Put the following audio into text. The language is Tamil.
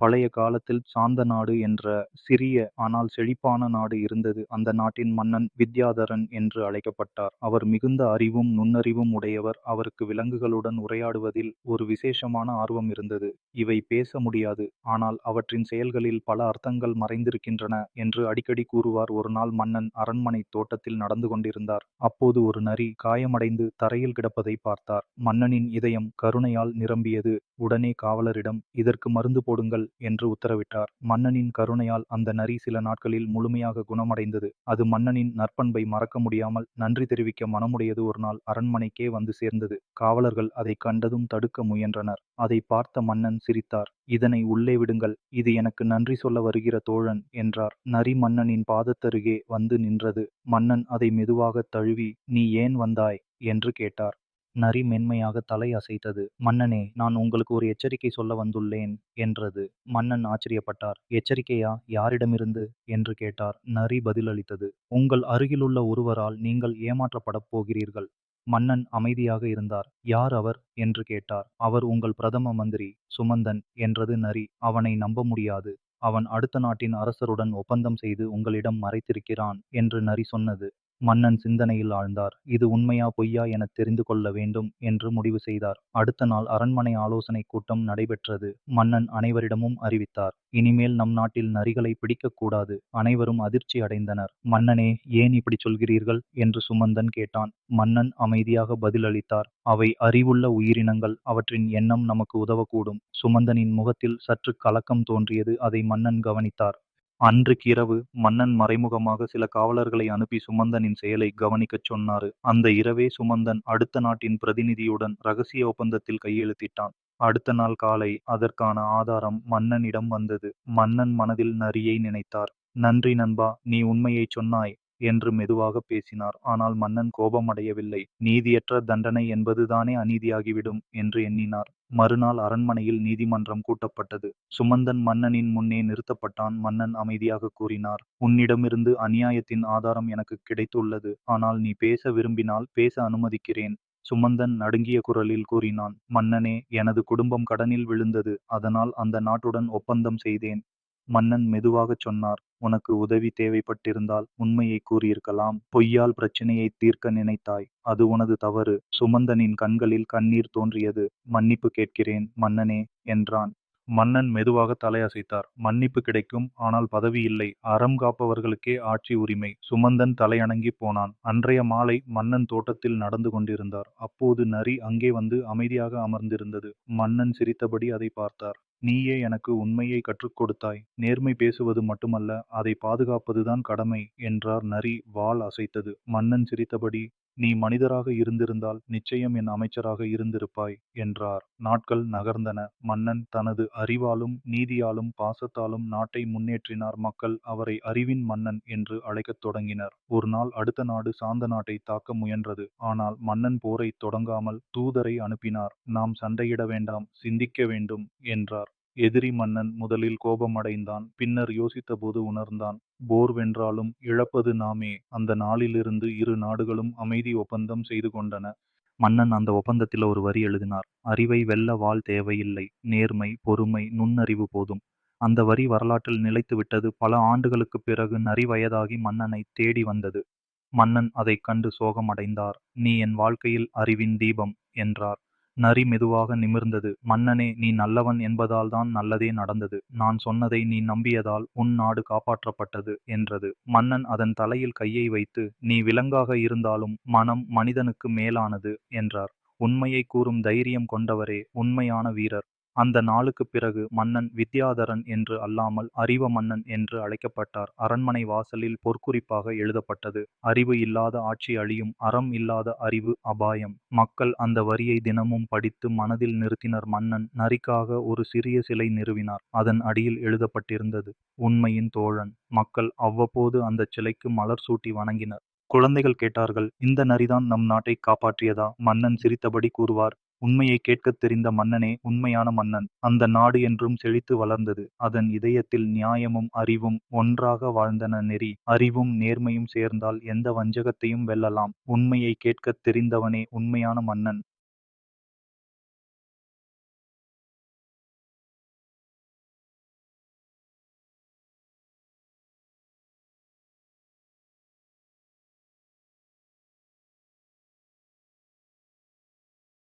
பழைய காலத்தில் சாந்த நாடு என்ற சிறிய ஆனால் செழிப்பான நாடு இருந்தது. அந்த நாட்டின் மன்னன் வித்யாதரன் என்று அழைக்கப்பட்டார். அவர் மிகுந்த அறிவும் நுண்ணறிவும் உடையவர். அவருக்கு விலங்குகளுடன் உரையாடுவதில் ஒரு விசேஷமான ஆர்வம் இருந்தது. இவை பேச முடியாது, ஆனால் அவற்றின் செயல்களில் பல அர்த்தங்கள் மறைந்திருக்கின்றன என்று அடிக்கடி கூறுவார். ஒரு நாள் மன்னன் அரண்மனை தோட்டத்தில் நடந்து கொண்டிருந்தார். அப்போது ஒரு நரி காயமடைந்து தரையில் கிடப்பதை பார்த்தார். மன்னனின் இதயம் கருணையால் நிரம்பியது. உடனே காவலரிடம், இதற்கு மருந்து போடுங்கள் என்று உத்தரவிட்டார். மன்னனின் கருணையால் அந்த நரி சில நாட்களில் முழுமையாக குணமடைந்தது. அது மன்னனின் நற்பண்பை மறக்க முடியாமல் நன்றி தெரிவிக்க மனமுடையது. ஒரு நாள் அரண்மனைக்கே வந்து சேர்ந்தது. காவலர்கள் அதை கண்டதும் தடுக்க முயன்றனர். அதை பார்த்த மன்னன் சிரித்தார். இதனை உள்ளே விடுங்கள், இது எனக்கு நன்றி சொல்ல வருகிற தோழன் என்றார். நரி மன்னனின் பாதத்தருகே வந்து நின்றது. மன்னன் அதை மெதுவாக தழுவி, நீ ஏன் வந்தாய் என்று கேட்டார். நரி மென்மையாக தலை அசைத்தது. மன்னனே, நான் உங்களுக்கு ஒரு எச்சரிக்கை சொல்ல வந்துள்ளேன் என்றது. மன்னன் ஆச்சரியப்பட்டார். எச்சரிக்கையா? யாரிடமிருந்து என்று கேட்டார். நரி பதிலளித்தது, உங்கள் அருகிலுள்ள ஒருவரால் நீங்கள் ஏமாற்றப்படப் போகிறீர்கள். மன்னன் அமைதியாக இருந்தார். யார் அவர் என்று கேட்டார். அவர் உங்கள் பிரதம மந்திரி சுமந்தன் என்றது நரி. அவனை நம்ப முடியாது. அவன் அடுத்த நாட்டின் அரசருடன் ஒப்பந்தம் செய்து உங்களிடம் மறைத்திருக்கிறான் என்று நரி சொன்னது. மன்னன் சிந்தனையில் ஆழ்ந்தார். இது உண்மையா பொய்யா என தெரிந்து கொள்ள வேண்டும் என்று முடிவு செய்தார். அடுத்த நாள் அரண்மனை ஆலோசனை கூட்டம் நடைபெற்றது. மன்னன் அனைவரிடமும் அறிவித்தார், இனிமேல் நம் நாட்டில் நரிகளை பிடிக்கக்கூடாது. அனைவரும் அதிர்ச்சி அடைந்தனர். மன்னனே, ஏன் இப்படி சொல்கிறீர்கள் என்று சுமந்தன் கேட்டான். மன்னன் அமைதியாக பதிலளித்தார், அவை அறிவுள்ள உயிரினங்கள். அவற்றின் எண்ணம் நமக்கு உதவக்கூடும். சுமந்தனின் முகத்தில் சற்று கலக்கம் தோன்றியது. அதை மன்னன் கவனித்தார். அன்றுக்கிரவு மன்னன் மறைமுகமாக சில காவலர்களை அனுப்பி சுமந்தனின் செயலை கவனிக்கச் சொன்னாரு. அந்த இரவே சுமந்தன் அடுத்த நாட்டின் பிரதிநிதியுடன் ரகசிய ஒப்பந்தத்தில் கையெழுத்திட்டான். அடுத்த நாள் காலை அதற்கான ஆதாரம் மன்னனிடம் வந்தது. மன்னன் மனதில் நரியை நினைத்தார். நன்றி நண்பா, நீ உண்மையைச் சொன்னாய் என்று மெதுவாக பேசினார். ஆனால் மன்னன் கோபமடையவில்லை. நீதியற்ற தண்டனை என்பதுதானே அநீதியாகிவிடும் என்று எண்ணினார். மறுநாள் அரண்மனையில் நீதிமன்றம் கூட்டப்பட்டது. சுமந்தன் மன்னனின் முன்னே நிறுத்தப்பட்டான். மன்னன் அமைதியாக கூறினார், உன்னிடமிருந்து அநியாயத்தின் ஆதாரம் எனக்கு கிடைத்துள்ளது. ஆனால் நீ பேச விரும்பினால் பேச அனுமதிக்கிறேன். சுமந்தன் நடுங்கிய குரலில் கூறினான், மன்னனே, எனது குடும்பம் கடனில் விழுந்தது. அதனால் அந்த நாட்டுடன் ஒப்பந்தம் செய்தேன். மன்னன் மெதுவாகச் சொன்னார், உனக்கு உதவி தேவைப்பட்டிருந்தால் உண்மையை கூறியிருக்கலாம். பொய்யால் பிரச்சனையை தீர்க்க நினைத்தாய். அது உனது தவறு. சுமந்தனின் கண்களில் கண்ணீர் தோன்றியது. மன்னிப்பு கேட்கிறேன் மன்னனே என்றான். மன்னன் மெதுவாக தலையசைத்தார். மன்னிப்பு கிடைக்கும், ஆனால் பதவி இல்லை. அறம் காப்பவர்களுக்கே ஆட்சி உரிமை. சுமந்தன் தலையணங்கி போனான். அன்றைய மாலை மன்னன் தோட்டத்தில் நடந்து கொண்டிருந்தார். அப்போது நரி அங்கே வந்து அமைதியாக அமர்ந்திருந்தது. மன்னன் சிரித்தபடி அதை பார்த்தார். நீயே எனக்கு உண்மையை கற்றுக் கொடுத்தாய். நேர்மை பேசுவது மட்டுமல்ல, அதை பாதுகாப்பதுதான் கடமை என்றார். நரி வால் அசைத்தது. மன்னன் சிரித்தபடி, நீ மனிதராக இருந்திருந்தால் நிச்சயம் என் அமைச்சராக இருந்திருப்பாய் என்றார். நாட்கள் நகர்ந்தன. மன்னன் தனது அறிவாலும் நீதியாலும் பாசத்தாலும் நாட்டை முன்னேற்றினார். மக்கள் அவரை அறிவின் மன்னன் என்று அழைக்கத் தொடங்கினர். ஒரு நாள் அடுத்த நாடு சாந்த நாட்டை தாக்க முயன்றது. ஆனால் மன்னன் போரை தொடங்காமல் தூதரை அனுப்பினார். நாம் சண்டையிட வேண்டாம், சிந்திக்க வேண்டும் என்றார். எதிரி மன்னன் முதலில் கோபமடைந்தான். பின்னர் யோசித்தபோது உணர்ந்தான், போர் வென்றாலும் இழப்பது நாமே. அந்த நாளிலிருந்து இரு நாடுகளும் அமைதி ஒப்பந்தம் செய்து கொண்டன. மன்னன் அந்த ஒப்பந்தத்தில் ஒரு வரி எழுதினார், அறிவை வெல்ல வாள் தேவையில்லை, நேர்மை, பொறுமை, நுண்ணறிவு போதும். அந்த வரி வரலாற்றில் நிலைத்து விட்டது. பல ஆண்டுகளுக்குப் பிறகு நரி வயதாகி மன்னனை தேடி வந்தது. மன்னன் அதைக் கண்டு சோகமடைந்தார். நீ என் வாழ்க்கையில் அறிவின் தீபம் என்றார். நரி மெதுவாக நிமிர்ந்தது. மன்னனே, நீ நல்லவன் என்பதால்தான் நல்லதே நடந்தது. நான் சொன்னதை நீ நம்பியதால் உன் நாடு காப்பாற்றப்பட்டது என்றது. மன்னன் அதன் தலையில் கையை வைத்து, நீ விலங்காக இருந்தாலும் மனம் மனிதனுக்கு மேலானது என்றார். உண்மையை கூறும் தைரியம் கொண்டவரே உண்மையான வீரர். அந்த நாளுக்குப் பிறகு மன்னன் வித்யாதரன் என்று அல்லாமல் அறிவ மன்னன் என்று அழைக்கப்பட்டார். அரண்மனை வாசலில் பொற்குறிப்பாக எழுதப்பட்டது, அறிவு இல்லாத ஆட்சி அழியும், அறம் இல்லாத அறிவு அபாயம். மக்கள் அந்த வரியை தினமும் படித்து மனதில் நிறுத்தினர். மன்னன் நரிக்காக ஒரு சிறிய சிலை நிறுவினார். அதன் அடியில் எழுதப்பட்டிருந்தது, உண்மையின் தோழன். மக்கள் அவ்வப்போது அந்த சிலைக்கு மலர் சூட்டி வணங்கினர். குழந்தைகள் கேட்டார்கள், இந்த நரிதான் நம் நாட்டை காப்பாற்றியதா? மன்னன் சிரித்தபடி கூறுவார், உண்மையை கேட்கத் தெரிந்த மன்னனே உண்மையான மன்னன். அந்த நாடு என்றும் செழித்து வளர்ந்தது. அதன் இதயத்தில் நியாயமும் அறிவும் ஒன்றாக வாழ்ந்தன. நெறி, அறிவும் நேர்மையும் சேர்ந்தால் எந்த வஞ்சகத்தையும் வெல்லலாம். உண்மையை கேட்கத் தெரிந்தவனே உண்மையான மன்னன்.